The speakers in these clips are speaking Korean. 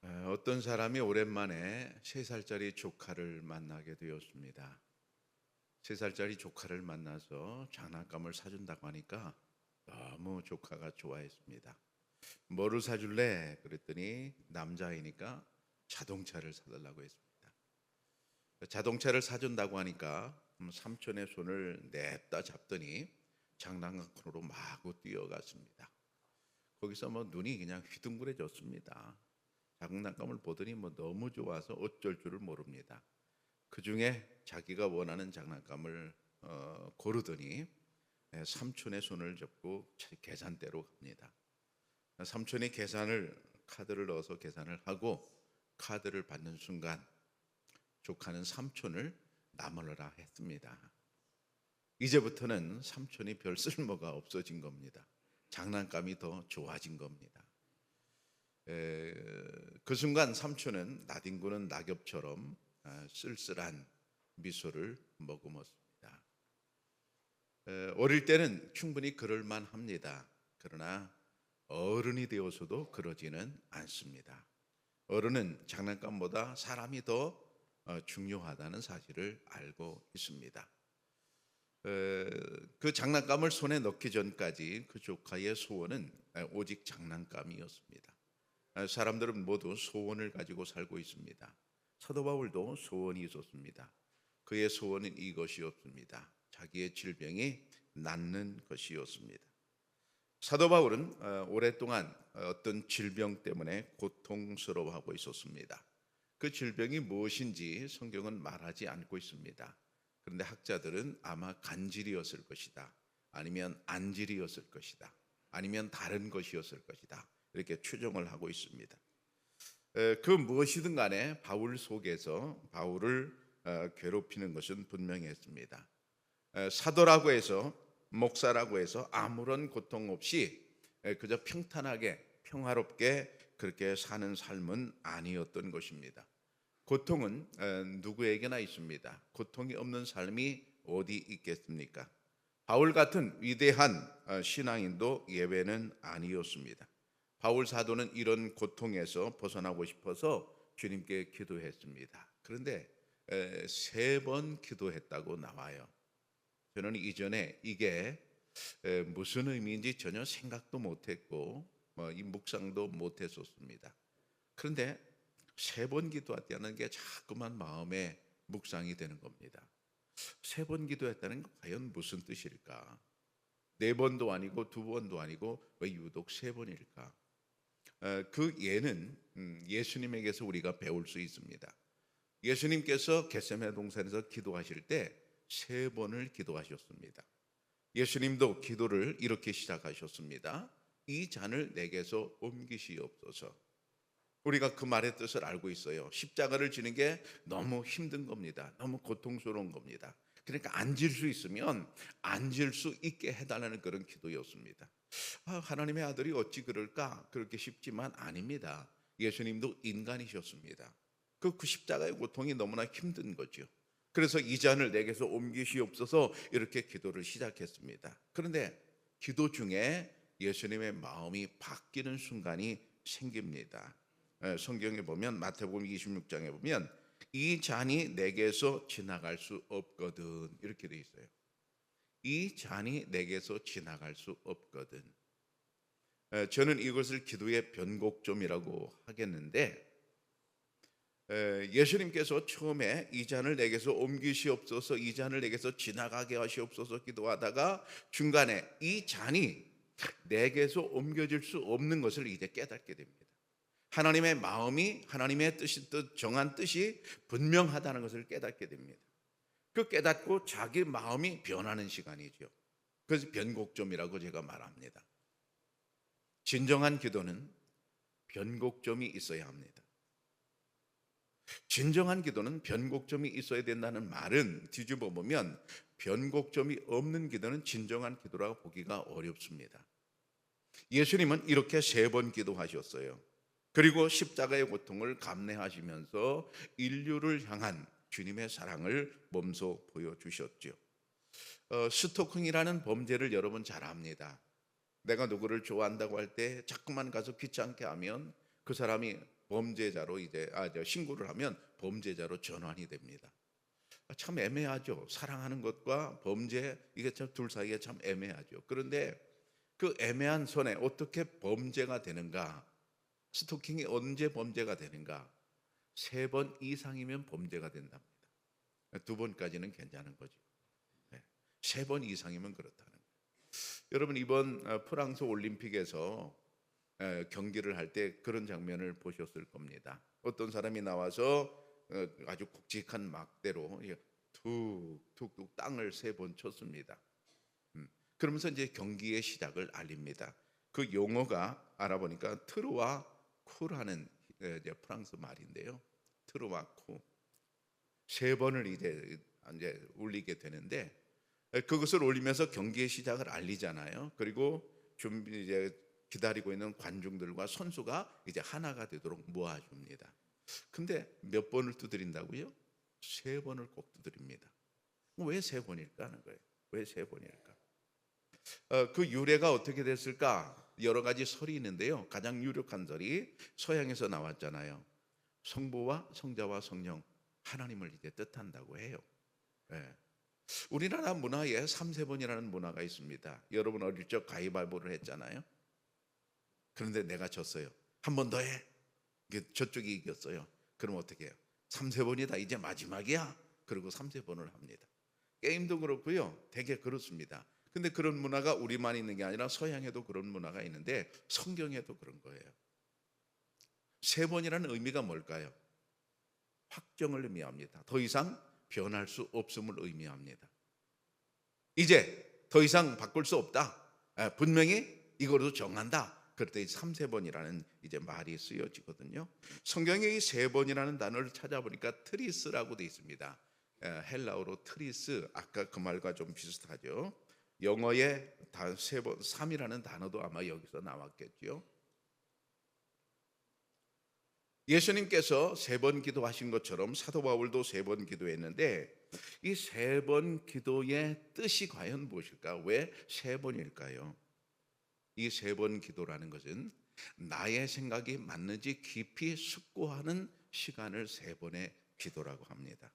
어떤 사람이 오랜만에 3살짜리 조카를 만나게 되었습니다. 3살짜리 조카를 만나서 장난감을 사준다고 하니까 너무 조카가 좋아했습니다. 뭐를 사줄래? 그랬더니 남자이니까 자동차를 사달라고 했습니다. 자동차를 사준다고 하니까 삼촌의 손을 냅다 잡더니 장난감으로 마구 뛰어갔습니다. 거기서 눈이 그냥 휘둥그레졌습니다. 장난감을 보더니 너무 좋아서 어쩔 줄을 모릅니다. 그 중에 자기가 원하는 장난감을 고르더니 삼촌의 손을 잡고 계산대로 갑니다. 삼촌이 카드를 넣어서 계산을 하고 카드를 받는 순간 조카는 삼촌을 나무라라 했습니다. 이제부터는 삼촌이 별 쓸모가 없어진 겁니다. 장난감이 더 좋아진 겁니다. 그 순간 삼촌은 나뒹구는 낙엽처럼 쓸쓸한 미소를 머금었습니다. 어릴 때는 충분히 그럴 만합니다. 그러나 어른이 되어서도 그러지는 않습니다. 어른은 장난감보다 사람이 더 중요하다는 사실을 알고 있습니다. 그 장난감을 손에 넣기 전까지 그 조카의 소원은 오직 장난감이었습니다. 사람들은 모두 소원을 가지고 살고 있습니다. 사도 바울도 소원이 있었습니다. 그의 소원은 이것이었습니다. 자기의 질병이 낫는 것이었습니다. 사도 바울은 오랫동안 어떤 질병 때문에 고통스러워하고 있었습니다. 그 질병이 무엇인지 성경은 말하지 않고 있습니다. 그런데 학자들은 아마 간질이었을 것이다, 아니면 안질이었을 것이다, 아니면 다른 것이었을 것이다, 이렇게 추정을 하고 있습니다. 그 무엇이든 간에 바울 속에서 바울을 괴롭히는 것은 분명했습니다. 사도라고 해서, 목사라고 해서 아무런 고통 없이 그저 평탄하게 평화롭게 그렇게 사는 삶은 아니었던 것입니다. 고통은 누구에게나 있습니다. 고통이 없는 삶이 어디 있겠습니까? 바울 같은 위대한 신앙인도 예외는 아니었습니다. 바울 사도는 이런 고통에서 벗어나고 싶어서 주님께 기도했습니다. 그런데 3번 기도했다고 나와요. 저는 이전에 이게 무슨 의미인지 전혀 생각도 못했고 이 묵상도 못했었습니다. 그런데 3번 기도했다는 게 자꾸만 마음에 묵상이 되는 겁니다. 3번 기도했다는 게 과연 무슨 뜻일까? 4번도 아니고 2번도 아니고 왜 유독 3번일까? 그 예는 예수님에게서 우리가 배울 수 있습니다. 예수님께서 겟세마네 동산에서 기도하실 때 3번을 기도하셨습니다. 예수님도 기도를 이렇게 시작하셨습니다. 이 잔을 내게서 옮기시옵소서. 우리가 그 말의 뜻을 알고 있어요. 십자가를 지는 게 너무 힘든 겁니다. 너무 고통스러운 겁니다. 그러니까 앉을 수 있으면 앉을 수 있게 해달라는 그런 기도였습니다. 하나님의 아들이 어찌 그럴까? 그렇게 쉽지만 아닙니다. 예수님도 인간이셨습니다. 그 십자가의 고통이 너무나 힘든 거죠. 그래서 이 잔을 내게서 옮기시옵소서 이렇게 기도를 시작했습니다. 그런데 기도 중에 예수님의 마음이 바뀌는 순간이 생깁니다. 성경에 보면 마태복음 26장에 보면 이 잔이 내게서 지나갈 수 없거든 이렇게 돼 있어요. 이 잔이 내게서 지나갈 수 없거든. 저는 이것을 기도의 변곡점이라고 하겠는데, 예수님께서 처음에 이 잔을 내게서 옮기시옵소서, 이 잔을 내게서 지나가게 하시옵소서 기도하다가 중간에 이 잔이 내게서 옮겨질 수 없는 것을 이제 깨닫게 됩니다. 하나님의 마음이, 하나님의 정한 뜻이 분명하다는 것을 깨닫게 됩니다. 그 깨닫고 자기 마음이 변하는 시간이죠. 그래서 변곡점이라고 제가 말합니다. 진정한 기도는 변곡점이 있어야 합니다. 진정한 기도는 변곡점이 있어야 된다는 말은 뒤집어 보면 변곡점이 없는 기도는 진정한 기도라고 보기가 어렵습니다. 예수님은 이렇게 3번 기도하셨어요. 그리고 십자가의 고통을 감내하시면서 인류를 향한 주님의 사랑을 몸소 보여주셨죠. 스토킹이라는 범죄를 여러분 잘 압니다. 내가 누구를 좋아한다고 할 때 자꾸만 가서 귀찮게 하면 그 사람이 범죄자로 이제 신고를 하면 범죄자로 전환이 됩니다. 참 애매하죠. 사랑하는 것과 범죄, 이게 참 둘 사이에 참 애매하죠. 그런데 그 애매한 선에 어떻게 범죄가 되는가? 스토킹이 언제 범죄가 되는가? 3번 이상이면 범죄가 된답니다. 2번까지는 괜찮은 거죠. 3번 이상이면 그렇다는 거예요. 여러분, 이번 프랑스 올림픽에서 경기를 할 때 그런 장면을 보셨을 겁니다. 어떤 사람이 나와서 아주 굵직한 막대로 툭툭툭 땅을 3번 쳤습니다. 그러면서 이제 경기의 시작을 알립니다. 그 용어가 알아보니까 트루와 쿠라는 이제 프랑스 말인데요. 트루와 쿠 3번을 이제 울리게 되는데, 그것을 울리면서 경기의 시작을 알리잖아요. 그리고 준비 이제 기다리고 있는 관중들과 선수가 이제 하나가 되도록 모아줍니다. 근데 몇 번을 두드린다고요? 3번을 꼭 두드립니다. 왜 3번일까 하는 거예요. 왜 3번일까? 그 유래가 어떻게 됐을까? 여러 가지 설이 있는데요. 가장 유력한 설이 서양에서 나왔잖아요. 성부와 성자와 성령, 하나님을 이제 뜻한다고 해요. 예. 우리나라 문화에 3세번이라는 문화가 있습니다. 여러분 어릴 적 가위바위보를 했잖아요. 그런데 내가 졌어요. 한 번 더 해. 저쪽이 이겼어요. 그럼 어떻게 해요? 3세번이다. 이제 마지막이야. 그리고 3세번을 합니다. 게임도 그렇고요. 되게 그렇습니다. 근데 그런 문화가 우리만 있는 게 아니라 서양에도 그런 문화가 있는데 성경에도 그런 거예요. 3번이라는 의미가 뭘까요? 확정을 의미합니다. 더 이상 변할 수 없음을 의미합니다. 이제 더 이상 바꿀 수 없다. 분명히 이거로 정한다. 그럴 때 3세번이라는 이제 말이 쓰여지거든요. 성경에 이 3번이라는 단어를 찾아보니까 트리스라고 되어 있습니다. 헬라어로 트리스, 아까 그 말과 좀 비슷하죠. 영어의 3번, 3이라는 단어도 아마 여기서 나왔겠죠. 예수님께서 3번 기도하신 것처럼 사도 바울도 3번 기도했는데, 이 3번 기도의 뜻이 과연 무엇일까? 왜 3번일까요? 이 3번 기도라는 것은 나의 생각이 맞는지 깊이 숙고하는 시간을 3번의 기도라고 합니다.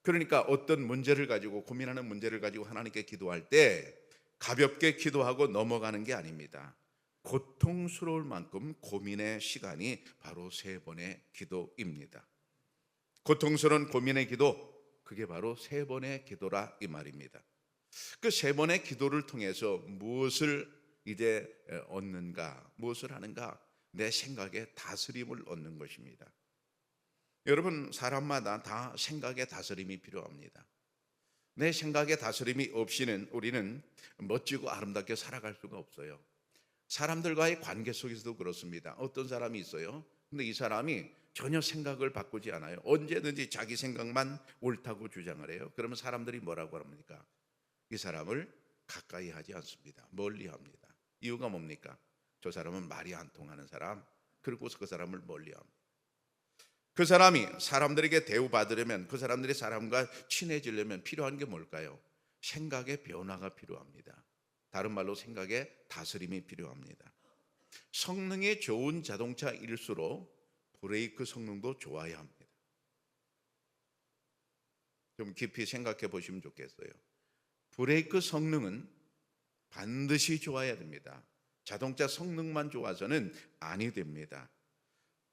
그러니까 어떤 문제를 가지고, 고민하는 문제를 가지고 하나님께 기도할 때 가볍게 기도하고 넘어가는 게 아닙니다. 고통스러울 만큼 고민의 시간이 바로 3번의 기도입니다. 고통스러운 고민의 기도, 그게 바로 3번의 기도라 이 말입니다. 그 3번의 기도를 통해서 무엇을 이제 얻는가, 무엇을 하는가? 내 생각의 다스림을 얻는 것입니다. 여러분, 사람마다 다 생각의 다스림이 필요합니다. 내 생각의 다스림이 없이는 우리는 멋지고 아름답게 살아갈 수가 없어요. 사람들과의 관계 속에서도 그렇습니다. 어떤 사람이 있어요. 근데 이 사람이 전혀 생각을 바꾸지 않아요. 언제든지 자기 생각만 옳다고 주장을 해요. 그러면 사람들이 뭐라고 합니까? 이 사람을 가까이 하지 않습니다. 멀리 합니다. 이유가 뭡니까? 저 사람은 말이 안 통하는 사람, 그리고서 그 사람을 멀리 합니다. 그 사람이 사람들에게 대우받으려면, 그 사람들이 사람과 친해지려면 필요한 게 뭘까요? 생각의 변화가 필요합니다. 다른 말로 생각의 다스림이 필요합니다. 성능이 좋은 자동차일수록 브레이크 성능도 좋아야 합니다. 좀 깊이 생각해 보시면 좋겠어요. 브레이크 성능은 반드시 좋아야 됩니다. 자동차 성능만 좋아서는 아니 됩니다.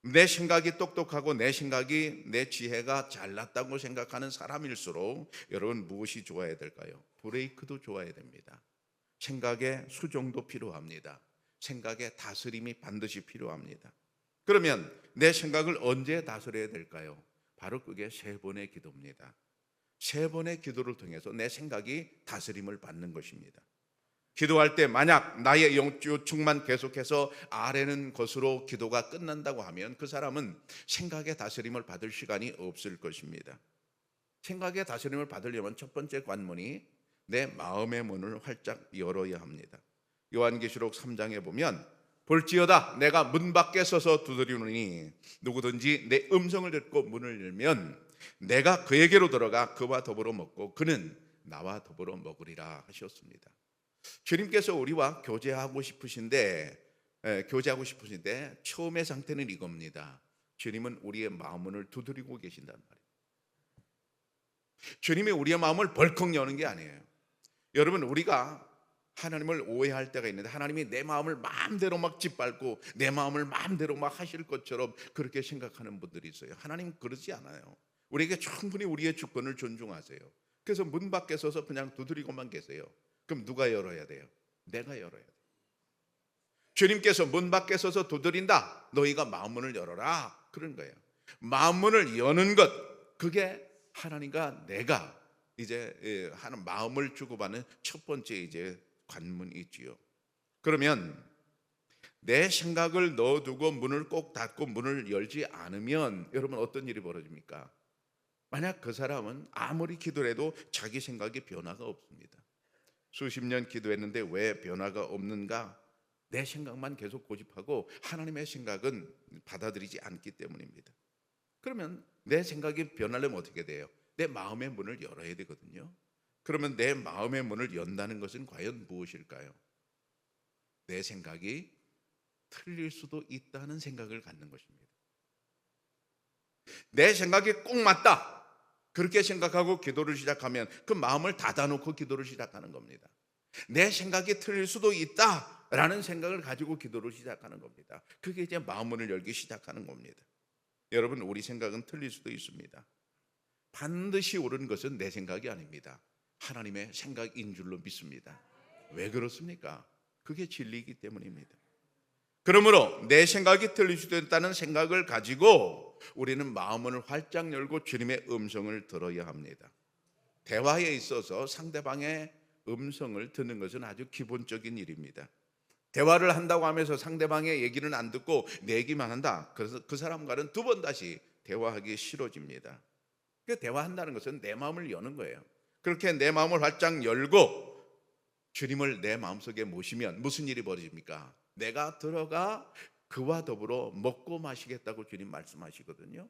내 생각이 똑똑하고 내 생각이, 내 지혜가 잘났다고 생각하는 사람일수록 여러분 무엇이 좋아야 될까요? 브레이크도 좋아야 됩니다. 생각의 수정도 필요합니다. 생각의 다스림이 반드시 필요합니다. 그러면 내 생각을 언제 다스려야 될까요? 바로 그게 3번의 기도입니다. 3번의 기도를 통해서 내 생각이 다스림을 받는 것입니다. 기도할 때 만약 나의 요청만 계속해서 아뢰는 것으로 기도가 끝난다고 하면 그 사람은 생각의 다스림을 받을 시간이 없을 것입니다. 생각의 다스림을 받으려면 첫 번째 관문이 내 마음의 문을 활짝 열어야 합니다. 요한계시록 3장에 보면 볼지어다 내가 문 밖에 서서 두드리노니 누구든지 내 음성을 듣고 문을 열면 내가 그에게로 들어가 그와 더불어 먹고 그는 나와 더불어 먹으리라 하셨습니다. 주님께서 우리와 교제하고 싶으신데 처음의 상태는 이겁니다. 주님은 우리의 마음문을 두드리고 계신단 말이에요. 주님이 우리의 마음을 벌컥 여는 게 아니에요. 여러분, 우리가 하나님을 오해할 때가 있는데, 하나님이 내 마음을 마음대로 막 짓밟고 내 마음을 마음대로 막 하실 것처럼 그렇게 생각하는 분들이 있어요. 하나님 그러지 않아요. 우리에게 충분히 우리의 주권을 존중하세요. 그래서 문 밖에 서서 그냥 두드리고만 계세요. 그럼 누가 열어야 돼요? 내가 열어야 돼요. 주님께서 문 밖에 서서 두드린다, 너희가 마음문을 열어라, 그런 거예요. 마음문을 여는 것, 그게 하나님과 내가 이제 하는 마음을 주고받는 첫 번째 이제 관문이지요. 그러면 내 생각을 넣어두고 문을 꼭 닫고 문을 열지 않으면 여러분 어떤 일이 벌어집니까? 만약 그 사람은 아무리 기도를 해도 자기 생각에 변화가 없습니다. 수십 년 기도했는데 왜 변화가 없는가? 내 생각만 계속 고집하고 하나님의 생각은 받아들이지 않기 때문입니다. 그러면 내 생각이 변하려면 어떻게 돼요? 내 마음의 문을 열어야 되거든요. 그러면 내 마음의 문을 연다는 것은 과연 무엇일까요? 내 생각이 틀릴 수도 있다는 생각을 갖는 것입니다. 내 생각이 꼭 맞다, 그렇게 생각하고 기도를 시작하면 그 마음을 닫아놓고 기도를 시작하는 겁니다. 내 생각이 틀릴 수도 있다라는 생각을 가지고 기도를 시작하는 겁니다. 그게 이제 마음문을 열기 시작하는 겁니다. 여러분, 우리 생각은 틀릴 수도 있습니다. 반드시 옳은 것은 내 생각이 아닙니다. 하나님의 생각인 줄로 믿습니다. 왜 그렇습니까? 그게 진리이기 때문입니다. 그러므로 내 생각이 틀릴 수도 있다는 생각을 가지고 우리는 마음을 활짝 열고 주님의 음성을 들어야 합니다. 대화에 있어서 상대방의 음성을 듣는 것은 아주 기본적인 일입니다. 대화를 한다고 하면서 상대방의 얘기는 안 듣고 내 얘기만 한다, 그래서 그 사람과는 두 번 다시 대화하기 싫어집니다. 그 대화한다는 것은 내 마음을 여는 거예요. 그렇게 내 마음을 활짝 열고 주님을 내 마음속에 모시면 무슨 일이 벌어집니까? 내가 들어가 그와 더불어 먹고 마시겠다고 주님 말씀하시거든요.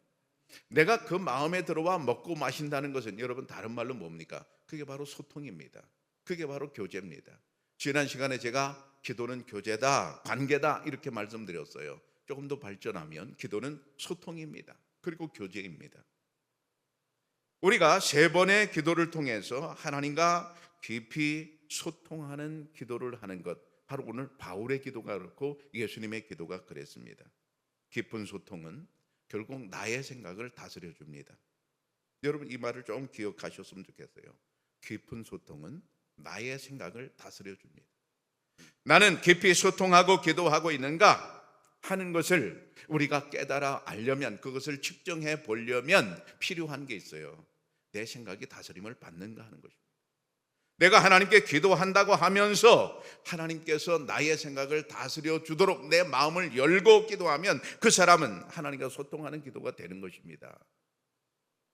내가 그 마음에 들어와 먹고 마신다는 것은 여러분 다른 말로 뭡니까? 그게 바로 소통입니다. 그게 바로 교제입니다. 지난 시간에 제가 기도는 교제다, 관계다 이렇게 말씀드렸어요. 조금 더 발전하면 기도는 소통입니다. 그리고 교제입니다. 우리가 세 번의 기도를 통해서 하나님과 깊이 소통하는 기도를 하는 것, 바로 오늘 바울의 기도가 그렇고 예수님의 기도가 그랬습니다. 깊은 소통은 결국 나의 생각을 다스려 줍니다. 여러분, 이 말을 좀 기억하셨으면 좋겠어요. 깊은 소통은 나의 생각을 다스려 줍니다. 나는 깊이 소통하고 기도하고 있는가 하는 것을 우리가 깨달아 알려면, 그것을 측정해 보려면 필요한 게 있어요. 내 생각이 다스림을 받는가 하는 것입니다. 내가 하나님께 기도한다고 하면서 하나님께서 나의 생각을 다스려 주도록 내 마음을 열고 기도하면 그 사람은 하나님과 소통하는 기도가 되는 것입니다.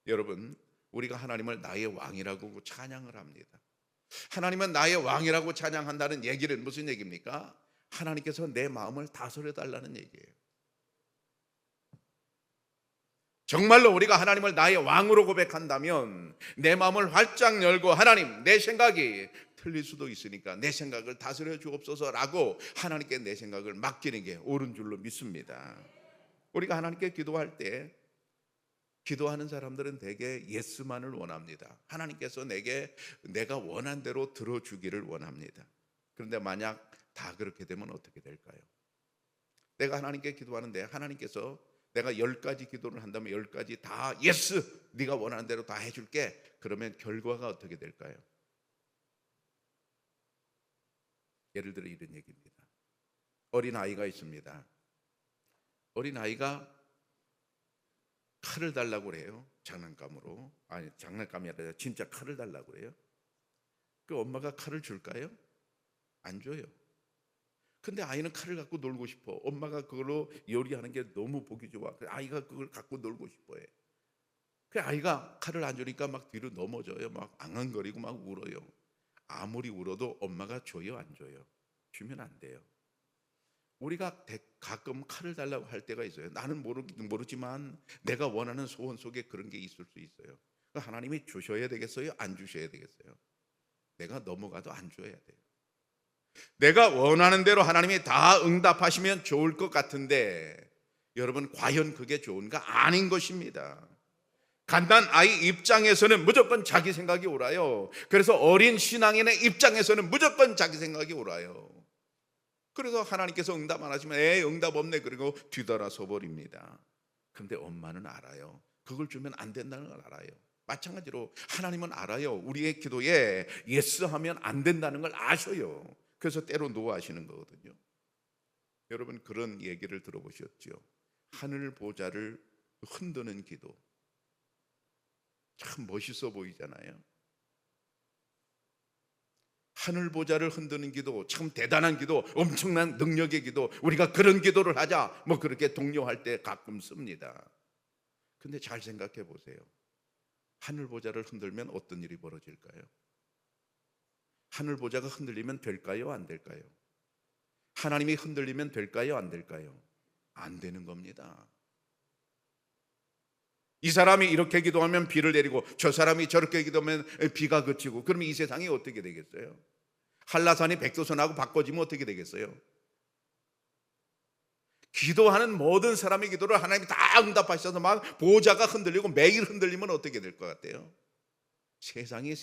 여러분, 우리가 하나님을 나의 왕이라고 찬양을 합니다. 하나님은 나의 왕이라고 찬양한다는 얘기는 무슨 얘기입니까? 하나님께서 내 마음을 다스려 달라는 얘기예요. 정말로 우리가 하나님을 나의 왕으로 고백한다면 내 마음을 활짝 열고, 하나님, 내 생각이 틀릴 수도 있으니까 내 생각을 다스려 주옵소서라고 하나님께 내 생각을 맡기는 게 옳은 줄로 믿습니다. 우리가 하나님께 기도할 때, 기도하는 사람들은 대개 예스만을 원합니다. 하나님께서 내가 원한 대로 들어주기를 원합니다. 그런데 만약 다 그렇게 되면 어떻게 될까요? 내가 하나님께 기도하는데 하나님께서 내가 10가지 기도를 한다면 10가지 다 예스, 네가 원하는 대로 다 해줄게, 그러면 결과가 어떻게 될까요? 예를 들어 이런 얘기입니다. 어린아이가 있습니다. 어린아이가 칼을 달라고 그래요. 장난감으로. 아니, 장난감이 아니라 진짜 칼을 달라고 그래요. 그 엄마가 칼을 줄까요? 안 줘요. 근데 아이는 칼을 갖고 놀고 싶어. 엄마가 그걸로 요리하는 게 너무 보기 좋아. 아이가 그걸 갖고 놀고 싶어해. 그 아이가 칼을 안 주니까 막 뒤로 넘어져요. 막 앙앙거리고 막 울어요. 아무리 울어도 엄마가 줘요, 안 줘요? 주면 안 돼요. 우리가 가끔 칼을 달라고 할 때가 있어요. 나는 모르지만 내가 원하는 소원 속에 그런 게 있을 수 있어요. 하나님이 주셔야 되겠어요? 안 주셔야 되겠어요? 내가 넘어가도 안 줘야 돼요. 내가 원하는 대로 하나님이 다 응답하시면 좋을 것 같은데 여러분, 과연 그게 좋은가? 아닌 것입니다. 갓난 아이 입장에서는 무조건 자기 생각이 옳아요. 그래서 어린 신앙인의 입장에서는 무조건 자기 생각이 옳아요. 그래서 하나님께서 응답 안 하시면 응답 없네 그리고 뒤돌아서 버립니다. 그런데 엄마는 알아요. 그걸 주면 안 된다는 걸 알아요. 마찬가지로 하나님은 알아요. 우리의 기도에 예스 하면 안 된다는 걸 아셔요. 그래서 때로 노하시는 거거든요. 여러분, 그런 얘기를 들어보셨죠? 하늘 보좌를 흔드는 기도. 참 멋있어 보이잖아요. 하늘 보좌를 흔드는 기도, 참 대단한 기도, 엄청난 능력의 기도, 우리가 그런 기도를 하자, 뭐 그렇게 독려할 때 가끔 씁니다. 근데 잘 생각해 보세요. 하늘 보좌를 흔들면 어떤 일이 벌어질까요? 하늘 보좌가 흔들리면 될까요? 안 될까요? 하나님이 흔들리면 될까요? 안 될까요? 안 되는 겁니다. 이 사람이 이렇게 기도하면 비를 내리고 저 사람이 저렇게 기도하면 비가 그치고, 그러면 이 세상이 어떻게 되겠어요? 한라산이 백두산하고 바꿔지면 어떻게 되겠어요? 기도하는 모든 사람의 기도를 하나님이 다 응답하셔서 막 보좌가 흔들리고 매일 흔들리면 어떻게 될 것 같아요? 세상이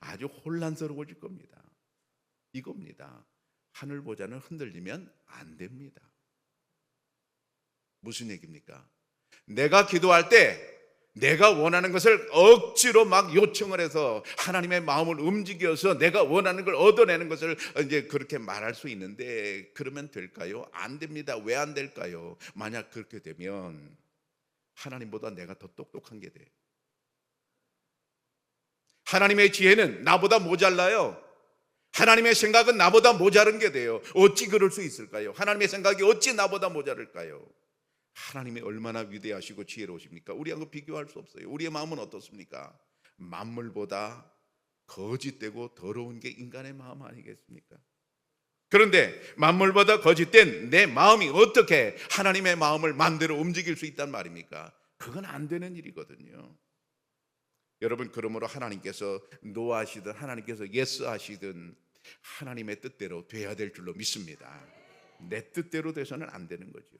아주 혼란스러워질 겁니다. 이겁니다. 하늘 보좌는 흔들리면 안 됩니다. 무슨 얘기입니까? 내가 기도할 때 내가 원하는 것을 억지로 막 요청을 해서 하나님의 마음을 움직여서 내가 원하는 걸 얻어내는 것을 이제 그렇게 말할 수 있는데, 그러면 될까요? 안 됩니다. 왜 안 될까요? 만약 그렇게 되면 하나님보다 내가 더 똑똑한 게 돼. 하나님의 지혜는 나보다 모자라요. 하나님의 생각은 나보다 모자른 게 돼요. 어찌 그럴 수 있을까요? 하나님의 생각이 어찌 나보다 모자랄까요? 하나님이 얼마나 위대하시고 지혜로우십니까? 우리하고 비교할 수 없어요. 우리의 마음은 어떻습니까? 만물보다 거짓되고 더러운 게 인간의 마음 아니겠습니까? 그런데 만물보다 거짓된 내 마음이 어떻게 하나님의 마음을 마음대로 움직일 수 있단 말입니까? 그건 안 되는 일이거든요. 여러분, 그러므로 하나님께서 노하시든 하나님께서 예스 하시든 하나님의 뜻대로 돼야 될 줄로 믿습니다. 내 뜻대로 돼서는 안 되는 거죠.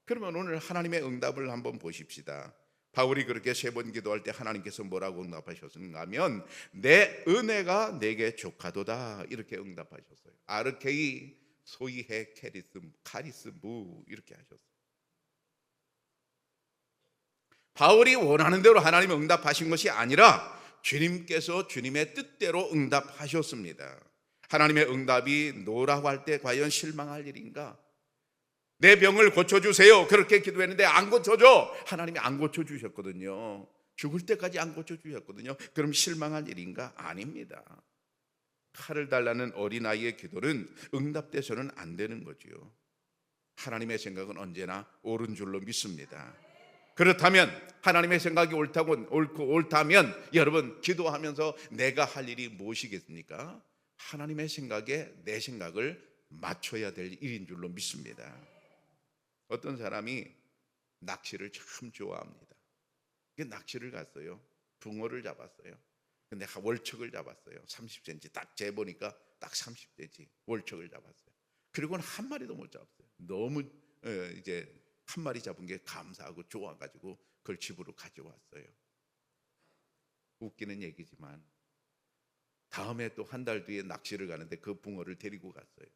그러면 오늘 하나님의 응답을 한번 보십시다. 바울이 그렇게 3번 기도할 때 하나님께서 뭐라고 응답하셨는가 하면 내 은혜가 내게 족하도다, 이렇게 응답하셨어요. 아르케이 소이해 카리스무 이렇게 하셨어요. 바울이 원하는 대로 하나님이 응답하신 것이 아니라 주님께서 주님의 뜻대로 응답하셨습니다. 하나님의 응답이 노라고 할 때 과연 실망할 일인가? 내 병을 고쳐주세요, 그렇게 기도했는데 안 고쳐줘. 하나님이 안 고쳐주셨거든요. 죽을 때까지 안 고쳐주셨거든요. 그럼 실망할 일인가? 아닙니다. 칼을 달라는 어린아이의 기도는 응답돼서는 안 되는 거죠. 하나님의 생각은 언제나 옳은 줄로 믿습니다. 그렇다면 하나님의 생각이 옳다면 여러분, 기도하면서 내가 할 일이 무엇이겠습니까? 하나님의 생각에 내 생각을 맞춰야 될 일인 줄로 믿습니다. 어떤 사람이 낚시를 참 좋아합니다. 낚시를 갔어요. 붕어를 잡았어요. 근데 월척을 잡았어요. 30cm 딱 재보니까 딱 30cm 월척을 잡았어요. 그리고는 한 마리도 못 잡았어요. 너무 이제 한 마리 잡은 게 감사하고 좋아가지고 그걸 집으로 가져왔어요. 웃기는 얘기지만 다음에 또 한 달 뒤에 낚시를 가는데 그 붕어를 데리고 갔어요.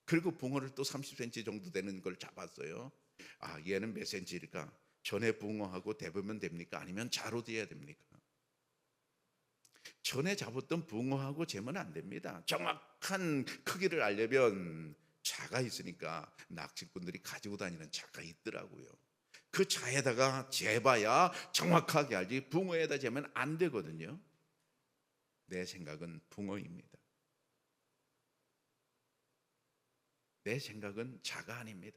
그리고 붕어를 또 30cm 정도 되는 걸 잡았어요. 아, 얘는 몇 cm일까? 전에 붕어하고 대보면 됩니까? 아니면 자로 재야 됩니까? 전에 잡았던 붕어하고 재면 안 됩니다. 정확한 크기를 알려면 자가 있으니까 낚시꾼들이 가지고 다니는 자가 있더라고요. 그 자에다가 재봐야 정확하게 알지 붕어에다 재면 안 되거든요. 내 생각은 붕어입니다. 내 생각은 자가 아닙니다.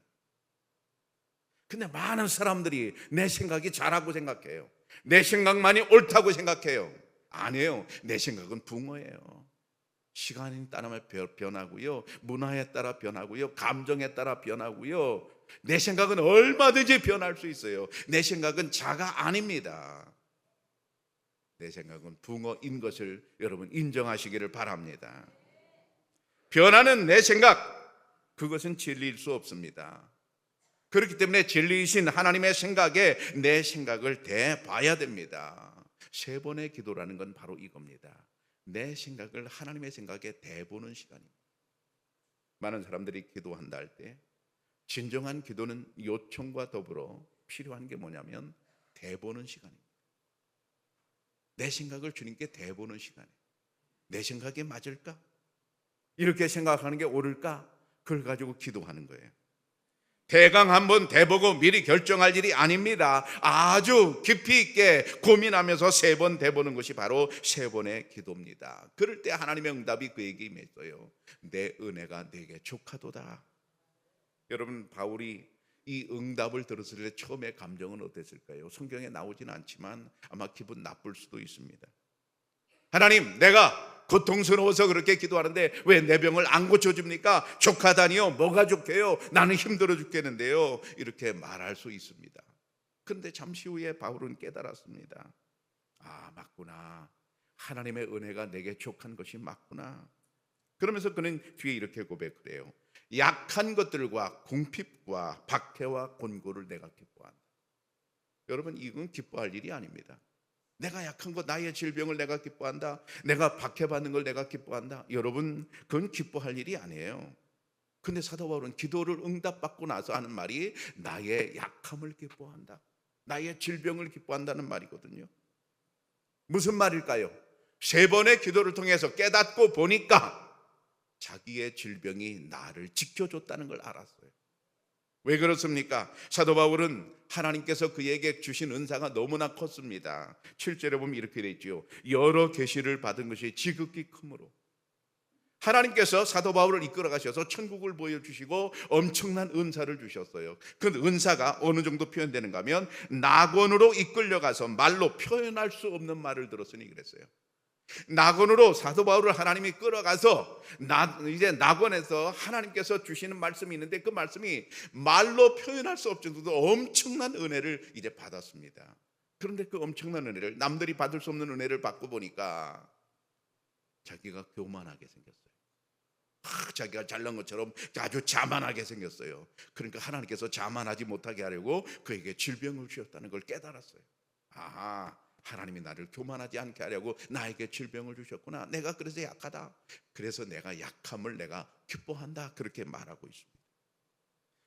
근데 많은 사람들이 내 생각이 자라고 생각해요. 내 생각만이 옳다고 생각해요. 아니에요. 내 생각은 붕어예요. 시간이 따라 변하고요, 문화에 따라 변하고요, 감정에 따라 변하고요. 내 생각은 얼마든지 변할 수 있어요. 내 생각은 자가 아닙니다. 내 생각은 붕어인 것을 여러분 인정하시기를 바랍니다. 변하는 내 생각, 그것은 진리일 수 없습니다. 그렇기 때문에 진리이신 하나님의 생각에 내 생각을 대봐야 됩니다. 세 번의 기도라는 건 바로 이겁니다. 내 생각을 하나님의 생각에 대보는 시간입니다. 많은 사람들이 기도한다 할 때 진정한 기도는 요청과 더불어 필요한 게 뭐냐면 대보는 시간입니다. 내 생각을 주님께 대보는 시간에 내 생각에 맞을까? 이렇게 생각하는 게 옳을까? 그걸 가지고 기도하는 거예요. 대강 한번 대보고 미리 결정할 일이 아닙니다. 아주 깊이 있게 고민하면서 세 번 대보는 것이 바로 세 번의 기도입니다. 그럴 때 하나님의 응답이 그에게 임했어요. 내 은혜가 내게 족하도다. 여러분, 바울이 이 응답을 들었을 때 처음에 감정은 어땠을까요? 성경에 나오지는 않지만 아마 기분 나쁠 수도 있습니다. 하나님, 내가 고통스러워서 그렇게 기도하는데 왜 내 병을 안 고쳐줍니까? 족하다니요? 뭐가 족해요? 나는 힘들어 죽겠는데요. 이렇게 말할 수 있습니다. 그런데 잠시 후에 바울은 깨달았습니다. 아, 맞구나. 하나님의 은혜가 내게 족한 것이 맞구나. 그러면서 그는 뒤에 이렇게 고백을 해요. 약한 것들과 궁핍과 박해와 곤고를 내가 기뻐한다. 여러분, 이건 기뻐할 일이 아닙니다. 내가 약한 것, 나의 질병을 내가 기뻐한다. 내가 박해받는 걸 내가 기뻐한다. 여러분, 그건 기뻐할 일이 아니에요. 근데 사도 바울은 기도를 응답받고 나서 하는 말이 나의 약함을 기뻐한다. 나의 질병을 기뻐한다는 말이거든요. 무슨 말일까요? 세 번의 기도를 통해서 깨닫고 보니까 자기의 질병이 나를 지켜줬다는 걸 알았어요. 왜 그렇습니까? 사도 바울은 하나님께서 그에게 주신 은사가 너무나 컸습니다. 7절에 보면 이렇게 되어 있죠. 여러 계시를 받은 것이 지극히 크므로 하나님께서 사도 바울을 이끌어 가셔서 천국을 보여주시고 엄청난 은사를 주셨어요. 그 은사가 어느 정도 표현되는가 하면 낙원으로 이끌려가서 말로 표현할 수 없는 말을 들었으니 그랬어요. 낙원으로 사도 바울을 하나님이 끌어가서 이제 낙원에서 하나님께서 주시는 말씀이 있는데 그 말씀이 말로 표현할 수 없을 정도로 엄청난 은혜를 이제 받았습니다. 그런데 그 엄청난 은혜를, 남들이 받을 수 없는 은혜를 받고 보니까 자기가 교만하게 생겼어요. 자기가 잘난 것처럼 아주 자만하게 생겼어요. 그러니까 하나님께서 자만하지 못하게 하려고 그에게 질병을 주셨다는 걸 깨달았어요. 아하, 하나님이 나를 교만하지 않게 하려고 나에게 질병을 주셨구나. 내가 그래서 약하다. 그래서 내가 약함을 내가 기뻐한다. 그렇게 말하고 있습니다.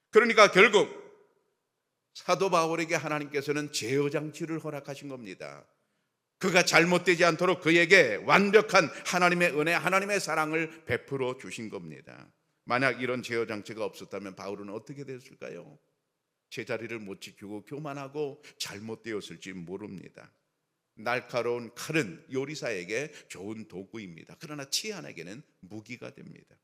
그러니까 결국 사도 바울에게 하나님께서는 제어장치를 허락하신 겁니다. 그가 잘못되지 않도록 그에게 완벽한 하나님의 은혜, 하나님의 사랑을 베풀어 주신 겁니다. 만약 이런 제어장치가 없었다면 바울은 어떻게 됐을까요? 제자리를 못 지키고 교만하고 잘못되었을지 모릅니다. 날카로운 칼은 요리사에게 좋은 도구입니다. 그러나 치안에게는 무기가 됩니다.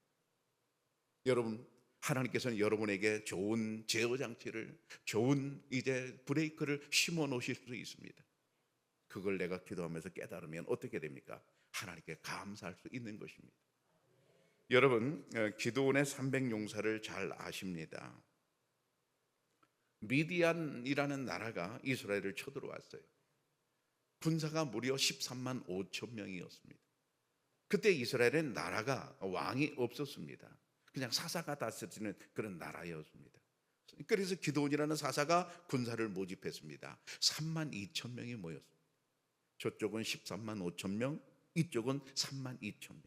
여러분, 하나님께서는 여러분에게 좋은 제어장치를, 좋은 이제 브레이크를 심어 놓으실 수 있습니다. 그걸 내가 기도하면서 깨달으면 어떻게 됩니까? 하나님께 감사할 수 있는 것입니다. 여러분, 기드온의 300용사를 잘 아십니다. 미디안이라는 나라가 이스라엘을 쳐들어왔어요. 군사가 무려 13만 5천 명이었습니다. 그때 이스라엘은 나라가 왕이 없었습니다. 그냥 사사가 다스리는 그런 나라였습니다. 그래서 기드온이라는 사사가 군사를 모집했습니다. 3만 2천 명이 모였습니다. 저쪽은 13만 5천 명, 이쪽은 3만 2천 명.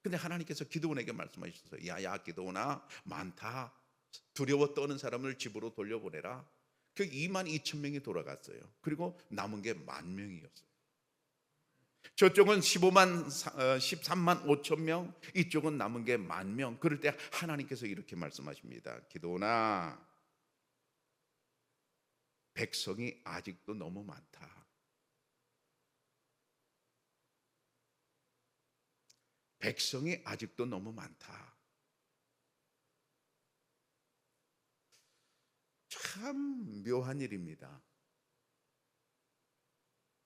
근데 하나님께서 기드온에게 말씀하셨어요. 야야 기드온아, 많다. 두려워 떠는 사람을 집으로 돌려보내라. 그 2만 2천 명이 돌아갔어요. 그리고 남은 게 10,000명이었어요. 저쪽은 13만 5천 명, 이쪽은 남은 게 10,000명. 그럴 때 하나님께서 이렇게 말씀하십니다. 기드온아, 백성이 아직도 너무 많다. 백성이 아직도 너무 많다. 참 묘한 일입니다.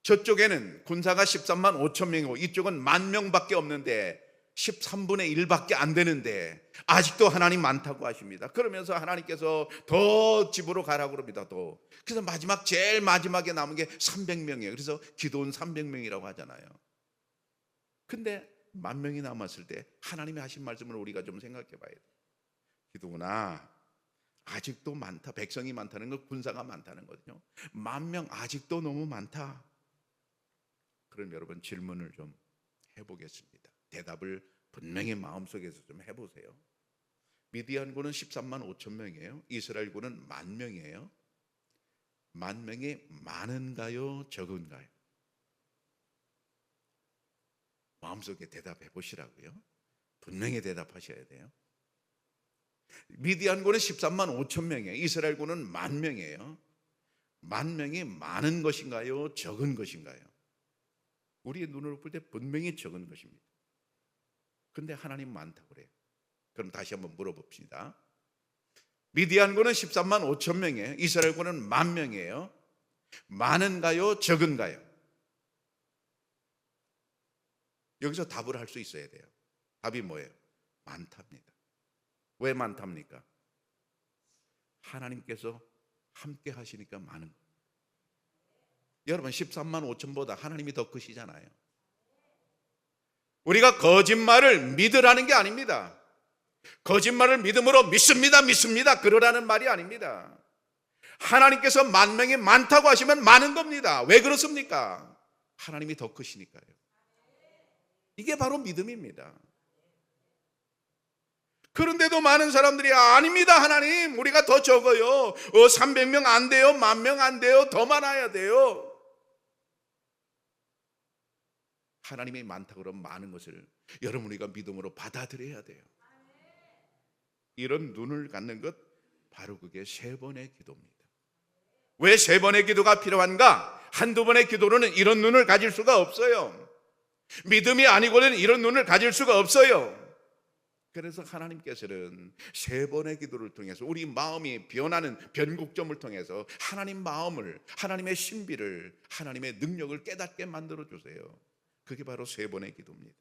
저쪽에는 군사가 13만 5천 명이고 이쪽은 10,000명밖에 없는데 13분의 1밖에 안 되는데 아직도 하나님 많다고 하십니다. 그러면서 하나님께서 더 집으로 가라고 그럽니다. 더. 그래서 제일 마지막에 남은 게 300명이에요. 그래서 기드온 300명이라고 하잖아요. 근데 10,000명이 남았을 때 하나님이 하신 말씀을 우리가 좀 생각해 봐야 돼요. 기도구나. 아직도 많다. 백성이 많다는 건 군사가 많다는 거거든요. 10,000명 아직도 너무 많다. 그럼 여러분 질문을 좀 해보겠습니다. 대답을 분명히 마음속에서 좀 해보세요. 미디안군은 13만 5천 명이에요. 이스라엘군은 10,000명이에요. 10,000명이 많은가요? 적은가요? 마음속에 대답해 보시라고요. 분명히 대답하셔야 돼요. 미디안군은 13만 5천 명이에요. 이스라엘군은 10,000명이에요. 10,000명이 많은 것인가요? 적은 것인가요? 우리의 눈으로 볼 때 분명히 적은 것입니다. 근데 하나님 많다고 그래요. 그럼 다시 한번 물어봅시다. 미디안군은 13만 5천 명이에요. 이스라엘군은 10,000명이에요. 많은가요? 적은가요? 여기서 답을 할 수 있어야 돼요. 답이 뭐예요? 많답니다. 왜 많답니까? 하나님께서 함께 하시니까 많은 거예요. 여러분 13만 5천보다 하나님이 더 크시잖아요. 우리가 거짓말을 믿으라는 게 아닙니다. 거짓말을 믿음으로 믿습니다 그러라는 말이 아닙니다. 하나님께서 10,000명이 많다고 하시면 많은 겁니다. 왜 그렇습니까? 하나님이 더 크시니까요. 이게 바로 믿음입니다. 그런데도 많은 사람들이 아닙니다 하나님, 우리가 더 적어요. 300명 안 돼요. 10,000명 안 돼요. 더 많아야 돼요. 하나님이 많다고 그러면 많은 것을 여러분 우리가 믿음으로 받아들여야 돼요. 이런 눈을 갖는 것, 바로 그게 3번의 기도입니다. 왜 3번의 기도가 필요한가? 한두 번의 기도로는 이런 눈을 가질 수가 없어요. 믿음이 아니고는 이런 눈을 가질 수가 없어요. 그래서 하나님께서는 3번의 기도를 통해서 우리 마음이 변하는 변곡점을 통해서 하나님 마음을, 하나님의 신비를, 하나님의 능력을 깨닫게 만들어 주세요. 그게 바로 3번의 기도입니다.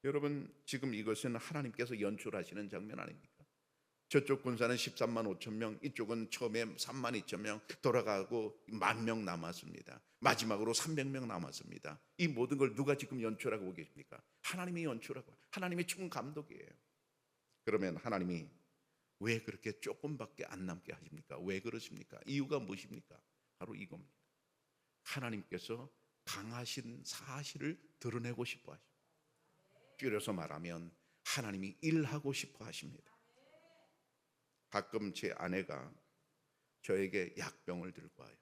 여러분 지금 이것은 하나님께서 연출하시는 장면 아닙니까? 저쪽 군사는 13만 5천 명, 이쪽은 처음에 3만 2천 명 돌아가고 10,000명 남았습니다. 마지막으로 300명 남았습니다. 이 모든 걸 누가 지금 연출하고 계십니까? 하나님이 연출하고, 하나님이 총 감독이에요. 그러면 하나님이 왜 그렇게 조금밖에 안 남게 하십니까? 왜 그러십니까? 이유가 무엇입니까? 바로 이겁니다. 하나님께서 강하신 사실을 드러내고 싶어 하십니다. 줄여서 말하면 하나님이 일하고 싶어 하십니다. 가끔 제 아내가 저에게 약병을 들고 와요.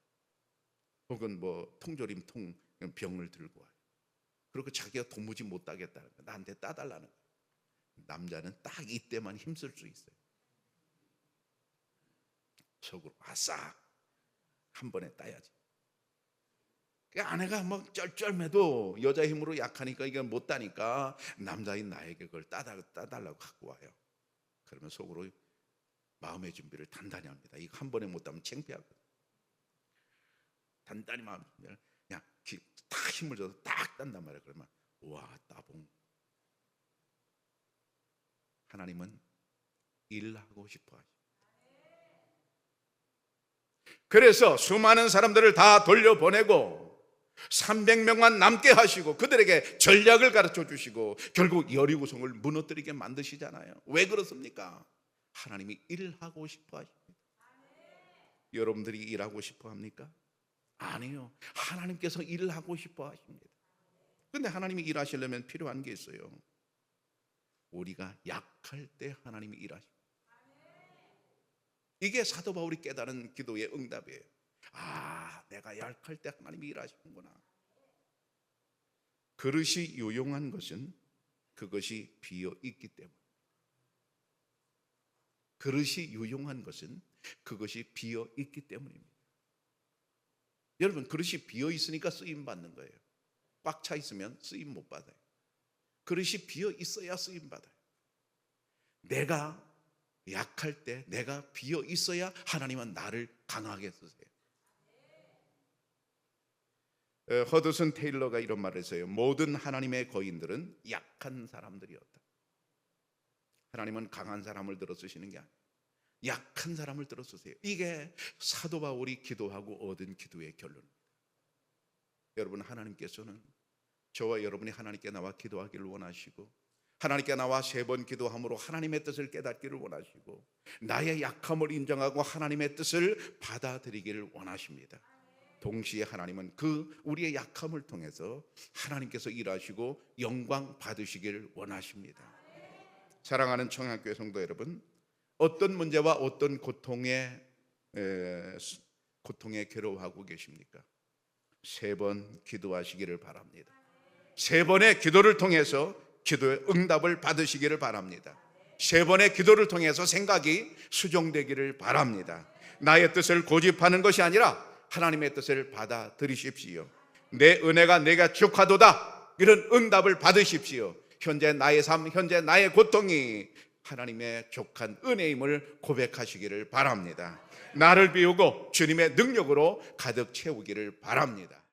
혹은 통조림 병을 들고 와요. 그리고 자기가 도무지 못 따겠다는 거예요. 나한테 따달라는 거예요. 남자는 딱 이때만 힘쓸 수 있어요. 속으로 아싸 한 번에 따야지. 아내가 쩔쩔매도 여자 힘으로 약하니까 이걸 못 따니까 남자인 나에게 그걸 따달라고 갖고 와요. 그러면 속으로 마음의 준비를 단단히 합니다. 이거 한 번에 못 따면 창피하거든. 단단히 마음의 준비를 그냥 딱 힘을 줘서 딱 딴단 말이에요. 그러면 와 따봉. 하나님은 일하고 싶어 하십니다. 그래서 수많은 사람들을 다 돌려보내고 300명만 남게 하시고 그들에게 전략을 가르쳐 주시고 결국 여리고성을 무너뜨리게 만드시잖아요. 왜 그렇습니까? 하나님이 일하고 싶어 하십니다. 여러분들이 일하고 싶어 합니까? 아니요. 하나님께서 일하고 싶어 하십니다. 그런데 하나님이 일하시려면 필요한 게 있어요. 우리가 약할 때 하나님이 일하십니다. 이게 사도 바울이 깨달은 기도의 응답이에요. 내가 약할 때 하나님이 일하시는구나. 그릇이 유용한 것은 그것이 비어 있기 때문에. 그릇이 유용한 것은 그것이 비어 있기 때문입니다. 여러분 그릇이 비어 있으니까 쓰임 받는 거예요. 꽉 차 있으면 쓰임 못 받아요. 그릇이 비어 있어야 쓰임 받아요. 내가 약할 때 내가 비어 있어야 하나님은 나를 강하게 쓰세요. 허드슨 테일러가 이런 말을 했어요. 모든 하나님의 거인들은 약한 사람들이었다. 하나님은 강한 사람을 들어 쓰시는 게 아니에요. 약한 사람을 들어 쓰세요. 이게 사도 바울이 기도하고 얻은 기도의 결론입니다. 여러분 하나님께서는 저와 여러분이 하나님께 나와 기도하기를 원하시고 하나님께 나와 3번 기도함으로 하나님의 뜻을 깨닫기를 원하시고, 나의 약함을 인정하고 하나님의 뜻을 받아들이기를 원하십니다. 동시에 하나님은 우리의 약함을 통해서 하나님께서 일하시고 영광 받으시기를 원하십니다. 사랑하는 청양교회 성도 여러분, 어떤 문제와 어떤 고통에 괴로워하고 계십니까? 3번 기도하시기를 바랍니다. 3번의 기도를 통해서 기도의 응답을 받으시기를 바랍니다. 3번의 기도를 통해서 생각이 수정되기를 바랍니다. 나의 뜻을 고집하는 것이 아니라 하나님의 뜻을 받아들이십시오. 내 은혜가 내가 족하도다, 이런 응답을 받으십시오. 현재 나의 삶, 현재 나의 고통이 하나님의 족한 은혜임을 고백하시기를 바랍니다. 나를 비우고 주님의 능력으로 가득 채우기를 바랍니다.